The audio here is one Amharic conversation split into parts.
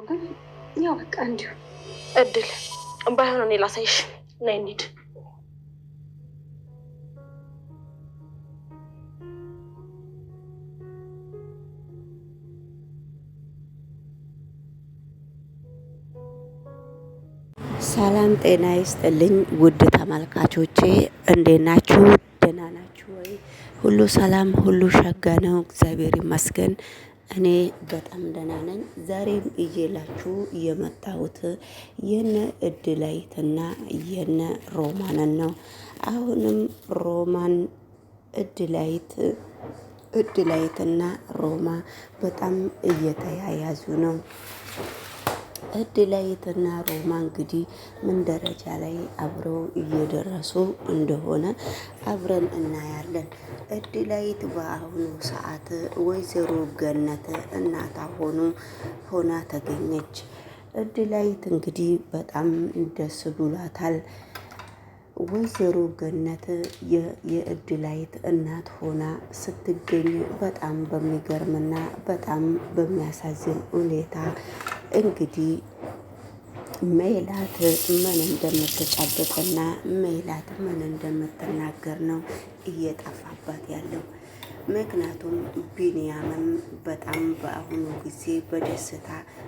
ግን ያው በቃ እንዲሁ እድል ባይሆን እኔ ላሳይሽ። ነይ እንሂድ። ሰላም ጤና ይስጥልኝ ውድ ተመልካቾቼ፣ እንዴት ናችሁ? ደህና ናችሁ ወይ? ሁሉ ሰላም፣ ሁሉ ሸጋ ነው። እግዚአብሔር ይመስገን። እኔ በጣም ደህና ነኝ። ዛሬም እየላችሁ የመጣሁት የነ እድላይትና የነ ሮማንን ነው። አሁንም ሮማን እድላይትና ሮማ በጣም እየተያያዙ ነው። እድላይትና ሮማ እንግዲህ ምን ደረጃ ላይ አብረው እየደረሱ እንደሆነ አብረን እናያለን። እድላይት በአሁኑ ሰዓት ወይዘሮ ገነት እናቷ ሆና ተገኘች። እድላይት እንግዲህ በጣም ደስ ብሏታል። ወይዘሮ ገነት የእድላይት እናት ሆና ስትገኝ በጣም በሚገርምና በጣም በሚያሳዝን ሁኔታ እንግዲህ ሜላት ምን እንደምትጨብጥና ሜላት ምን እንደምትናገር ነው እየጠፋባት ያለው። ምክንያቱም ቢንያምም በጣም በአሁኑ ጊዜ በደስታ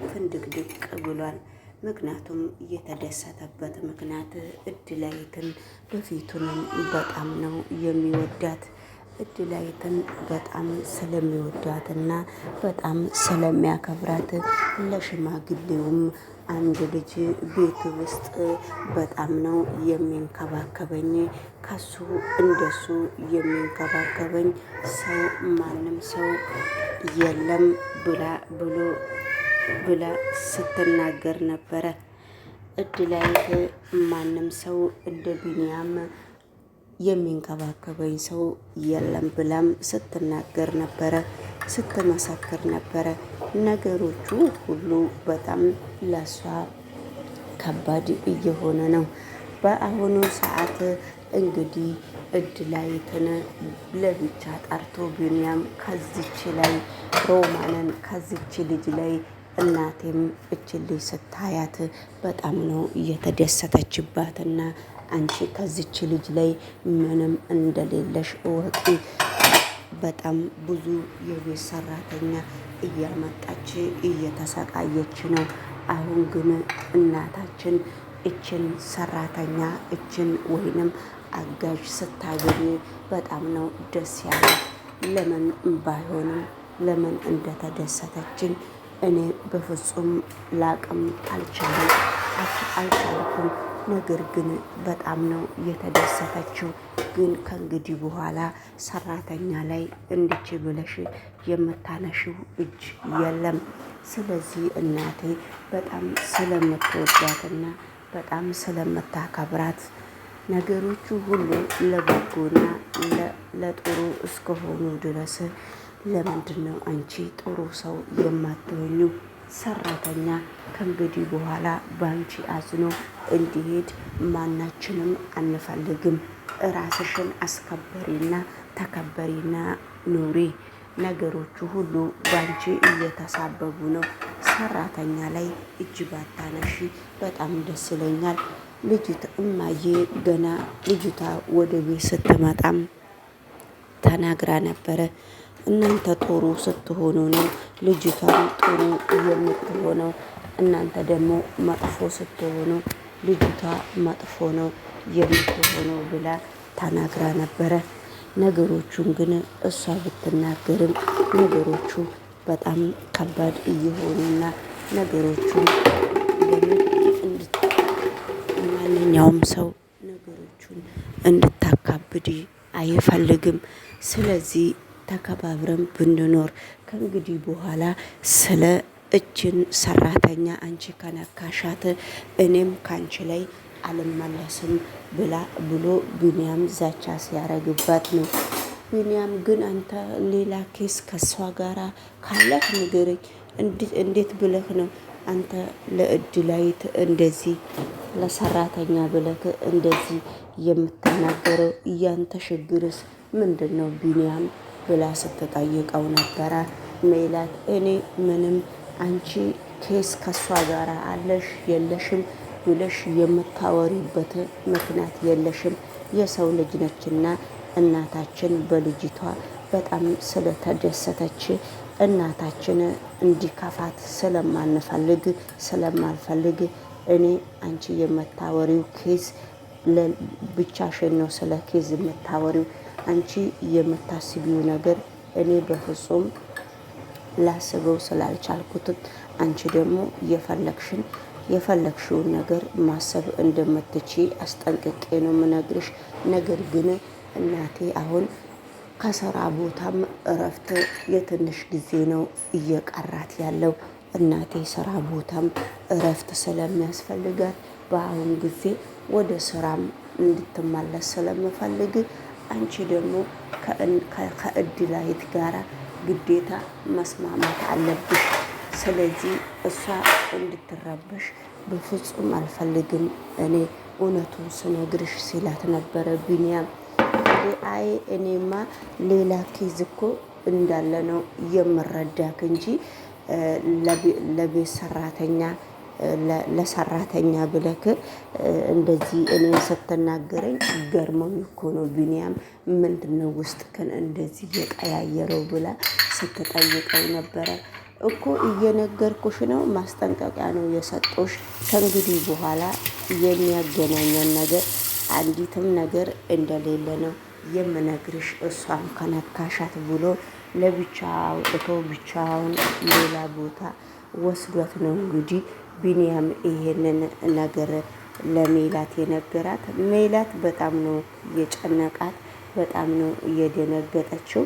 ፍንድቅድቅ ብሏል። ምክንያቱም የተደሰተበት ምክንያት እድላይትን በፊቱንም በጣም ነው የሚወዳት። እድላይትን በጣም ስለሚወዳትና በጣም ስለሚያከብራት ለሽማግሌውም አንድ ልጅ ቤት ውስጥ በጣም ነው የሚንከባከበኝ፣ ከሱ እንደሱ የሚንከባከበኝ ሰው ማንም ሰው የለም ብላ ስትናገር ነበረ። እድላይት ማንም ሰው እንደ ቢንያም የሚንከባከበኝ ሰው የለም ብላም ስትናገር ነበረ፣ ስትመሰክር ነበረ። ነገሮቹ ሁሉ በጣም ለሷ ከባድ እየሆነ ነው። በአሁኑ ሰዓት እንግዲህ እድላይትን ለብቻ ጠርቶ ቢንያም ከዚች ላይ ሮማንን ከዚች ልጅ ላይ እናቴም እች ልጅ ስታያት በጣም ነው እየተደሰተችባትና አንቺ ከዚች ልጅ ላይ ምንም እንደሌለሽ እወቂ። በጣም ብዙ የቤት ሰራተኛ እያመጣች እየተሰቃየች ነው። አሁን ግን እናታችን እችን ሰራተኛ እችን ወይንም አጋዥ ስታገኝ በጣም ነው ደስ ያላት። ለምን ባይሆንም ለምን እንደተደሰተችን እኔ በፍጹም ላቅም አልቻልኩም። ነገር ግን በጣም ነው የተደሰተችው። ግን ከእንግዲህ በኋላ ሰራተኛ ላይ እንድች ብለሽ የምታነሽው እጅ የለም። ስለዚህ እናቴ በጣም ስለምትወዳትና በጣም ስለምታከብራት ነገሮቹ ሁሉ ለበጎና ለጥሩ እስከሆኑ ድረስ ለምንድን ነው አንቺ ጥሩ ሰው የማትሆኙ? ሰራተኛ ከእንግዲህ በኋላ ባንቺ አዝኖ እንዲሄድ ማናችንም አንፈልግም። ራስሽን አስከበሪና ተከበሪና ኑሪ። ነገሮቹ ሁሉ ባንቺ እየተሳበቡ ነው። ሰራተኛ ላይ እጅ ባታነሺ በጣም ደስ ይለኛል። ልጅት እማዬ ገና ልጅቷ ወደ ቤት ስትመጣም ተናግራ ነበረ። እናንተ ጥሩ ስትሆኑ ነው ልጅቷን ጥሩ የምትሆነው፣ እናንተ ደግሞ መጥፎ ስትሆኑ ልጅቷ መጥፎ ነው የምትሆነው ብላ ተናግራ ነበረ። ነገሮቹን ግን እሷ ብትናገርም ነገሮቹ በጣም ከባድ እየሆኑና ነገሮቹ ማንኛውም ሰው ነገሮቹን እንድታካብድ አይፈልግም። ስለዚህ ተከባብረን ብንኖር ከእንግዲህ በኋላ ስለ እችን ሰራተኛ አንቺ ከነካሻት እኔም ካንቺ ላይ አልመለስም ብሎ ቢንያም ዛቻ ሲያረግባት ነው። ቢንያም ግን አንተ ሌላ ኬስ ከሷ ጋራ ካለህ ንገረኝ። እንዴት ብለህ ነው አንተ ለእድላይት እንደዚህ ለሰራተኛ ብለህ እንደዚህ የምትናገረው? እያንተ ችግርስ ምንድን ነው ቢንያም ብላ ስትጠይቀው ነበረ። ሜላት እኔ ምንም አንቺ ኬስ ከሷ ጋር አለሽ የለሽም ብለሽ የምታወሪበት ምክንያት የለሽም። የሰው ልጅ ነችና እናታችን በልጅቷ በጣም ስለተደሰተች እናታችን እንዲከፋት ስለማልፈልግ እኔ አንቺ የምታወሪው ኬዝ ብቻሽን ነው። ስለ ኬዝ የምታወሪው አንቺ የምታስቢው ነገር እኔ በፍጹም ላስበው ስላልቻልኩትም አንቺ ደግሞ የፈለግሽውን ነገር ማሰብ እንደምትቺ አስጠንቅቄ ነው ምነግርሽ። ነገር ግን እናቴ አሁን ከስራ ቦታም እረፍት የትንሽ ጊዜ ነው እየቀራት ያለው። እናቴ ስራ ቦታም እረፍት ስለሚያስፈልጋት በአሁን ጊዜ ወደ ስራም እንድትመለስ ስለምፈልግ አንቺ ደግሞ ከእድላይት ጋራ ግዴታ መስማማት አለብሽ። ስለዚህ እሷ እንድትረበሽ በፍጹም አልፈልግም እኔ እውነቱን ስነግርሽ ሲላት ነበረ ቢኒያም። አይ እኔማ ሌላ ኬዝ እኮ እንዳለ ነው የምረዳክ እንጂ ለቤት ሰራተኛ ለሰራተኛ ብለክ እንደዚህ እኔን ስትናገረኝ ገርሞኝ እኮ ነው ቢኒያም፣ ምንድነው ውስጥክን እንደዚህ የቀያየረው ብላ ስትጠይቀው ነበረ። እኮ እየነገርኩሽ ነው፣ ማስጠንቀቂያ ነው የሰጠሁሽ። ከእንግዲህ በኋላ የሚያገናኘን ነገር አንዲትም ነገር እንደሌለ ነው የምነግርሽ። እሷም ከነካሻት ብሎ ለብቻ አውጥቶ ብቻውን ሌላ ቦታ ወስዷት ነው እንግዲህ ቢኒያም ይሄንን ነገር ለሜላት የነገራት። ሜላት በጣም ነው የጨነቃት፣ በጣም ነው እየደነገጠችው።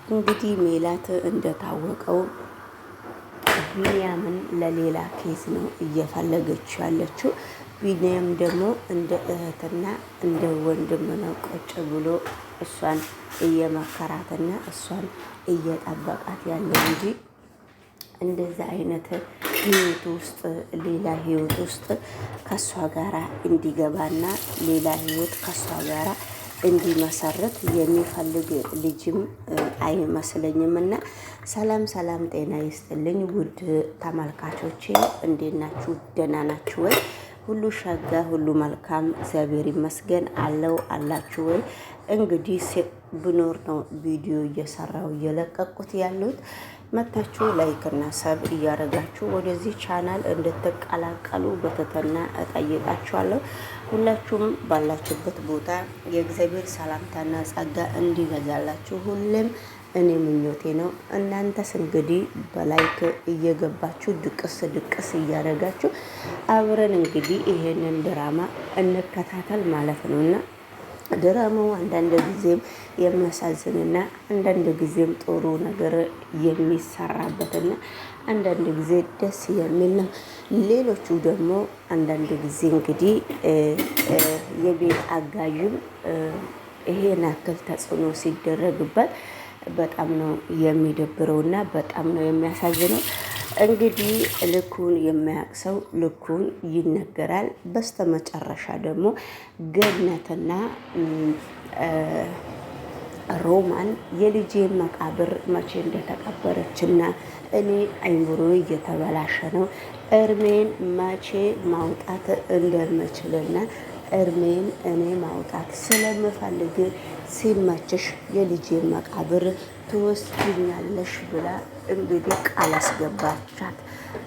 እንግዲህ ሜላት እንደታወቀው ቢኒያምን ለሌላ ኬዝ ነው እየፈለገች ያለችው። ቢኒያም ደግሞ እንደ እህትና እንደ ወንድም ነው ቁጭ ብሎ እሷን እየመከራትና እሷን እየጠበቃት ያለው እንጂ እንደዛ አይነት ህይወት ውስጥ ሌላ ህይወት ውስጥ ከሷ ጋራ እንዲገባና ሌላ ህይወት ከሷ ጋራ እንዲመሰረት የሚፈልግ ልጅም አይመስለኝም። እና ሰላም ሰላም፣ ጤና ይስጥልኝ ውድ ተመልካቾቼ፣ እንዴት ናችሁ? ደህና ናችሁ ወይ? ሁሉ ሸጋ፣ ሁሉ መልካም፣ እግዚአብሔር ይመስገን አለው አላችሁ ወይ? እንግዲህ ብኖር ነው ቪዲዮ እየሰራው እየለቀቁት ያሉት። መታችሁ ላይክ እና ሰብ እያደረጋችሁ ወደዚህ ቻናል እንድትቀላቀሉ በትህትና እጠይቃችኋለሁ። ሁላችሁም ባላችሁበት ቦታ የእግዚአብሔር ሰላምታና ጸጋ እንዲበዛላችሁ ሁሌም እኔ ምኞቴ ነው። እናንተስ እንግዲህ በላይክ እየገባችሁ ድቅስ እያደረጋችሁ አብረን እንግዲህ ይሄንን ድራማ እንከታተል ማለት ነውና ድራማው አንዳንድ ጊዜም የሚያሳዝንና አንዳንድ ጊዜም ጥሩ ነገር የሚሰራበትና አንዳንድ ጊዜ ደስ የሚል ነው። ሌሎቹ ደግሞ አንዳንድ ጊዜ እንግዲህ የቤት አጋዥም ይሄን ያክል ተጽዕኖ ሲደረግበት በጣም ነው የሚደብረውና በጣም ነው የሚያሳዝነው። እንግዲህ ልኩን የሚያውቅ ሰው ልኩን ይነገራል። በስተመጨረሻ ደግሞ ገነትና ሮማን የልጄን መቃብር መቼ እንደተቀበረችና እኔ አይምሮ እየተበላሸ ነው እርሜን መቼ ማውጣት እንደምችልና እርሜን እኔ ማውጣት ስለምፈልግ ሲመችሽ የልጄን መቃብር ትወስድኛለሽ ብላ እንግዲህ ቃል አስገባቻት።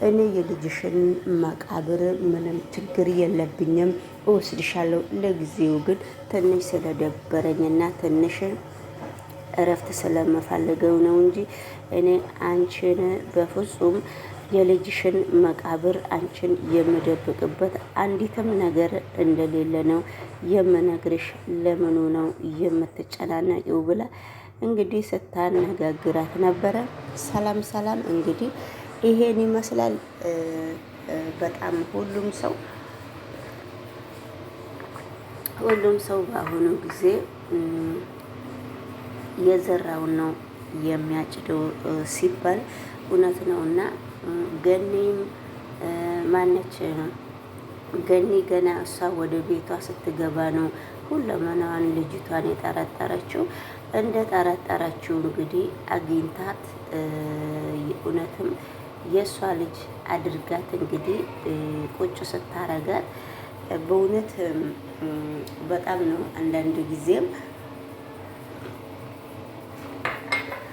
እኔ የልጅሽን መቃብር ምንም ችግር የለብኝም እወስድሻለሁ። ለጊዜው ግን ትንሽ ስለደበረኝና ትንሽ እረፍት ስለምፈልገው ነው እንጂ እኔ አንቺን በፍጹም የልጅሽን መቃብር አንቺን የምደብቅበት አንዲትም ነገር እንደሌለ ነው የምነግርሽ። ለምኑ ነው የምትጨናነቂው ብላ እንግዲህ ስታነጋግራት ነበረ። ሰላም ሰላም፣ እንግዲህ ይሄን ይመስላል። በጣም ሁሉም ሰው በአሁኑ ጊዜ የዘራውን ነው የሚያጭደው ሲባል እውነት ነውና ገኒም ማነች ገኒ ገና እሷ ወደ ቤቷ ስትገባ ነው ሁለመናዋን ልጅቷን የጠረጠረችው። እንደ ጠረጠረችው እንግዲህ አግኝታት እውነትም የእሷ ልጅ አድርጋት እንግዲህ ቁጭ ስታረጋት በእውነት በጣም ነው። አንዳንድ ጊዜም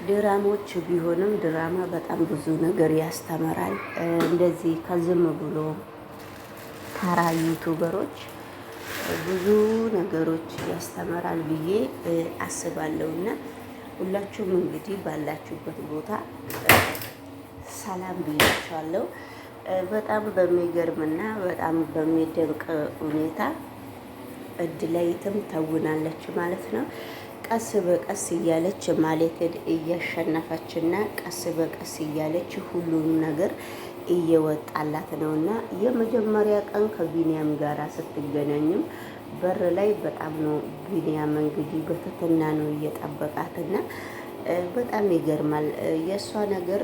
ድራሞች ቢሆንም ድራማ በጣም ብዙ ነገር ያስተምራል። እንደዚህ ከዝም ብሎ ተራ ዩቱበሮች ብዙ ነገሮች ያስተምራል ብዬ አስባለሁና ሁላችሁም እንግዲህ ባላችሁበት ቦታ ሰላም ብያችኋለሁ። በጣም በሚገርምና በጣም በሚደንቅ ሁኔታ እድላይትም ተውናለች ማለት ነው። ቀስ በቀስ እያለች ማለትን እያሸነፈችና ቀስ በቀስ እያለች ሁሉንም ነገር እየወጣላት ነውና የመጀመሪያ ቀን ከቢኒያም ጋራ ስትገናኝም በር ላይ በጣም ነው ቢኒያም እንግዲህ በትህትና ነው እየጠበቃትና በጣም ይገርማል። የእሷ ነገር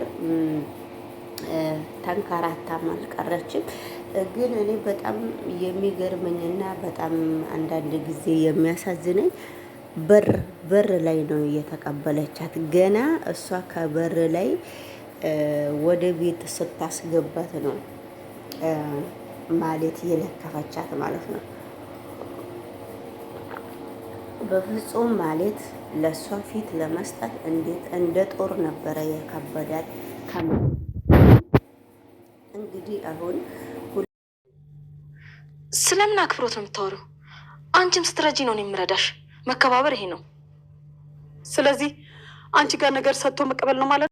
ተንከራታም አልቀረችም። ግን እኔ በጣም የሚገርመኝና በጣም አንዳንድ ጊዜ የሚያሳዝነኝ በር ላይ ነው እየተቀበለቻት። ገና እሷ ከበር ላይ ወደ ቤት ስታስገባት ነው ማለት የለከፈቻት ማለት ነው። በፍጹም ማለት ለእሷ ፊት ለመስጠት እንዴት እንደ ጦር ነበረ የከበዳት። እንግዲህ አሁን ስለምን አክብሮት ነው የምታወሪው? አንቺም ስትረጂ ነው የምረዳሽ። መከባበር ይሄ ነው። ስለዚህ አንቺ ጋር ነገር ሰጥቶ መቀበል ነው ማለት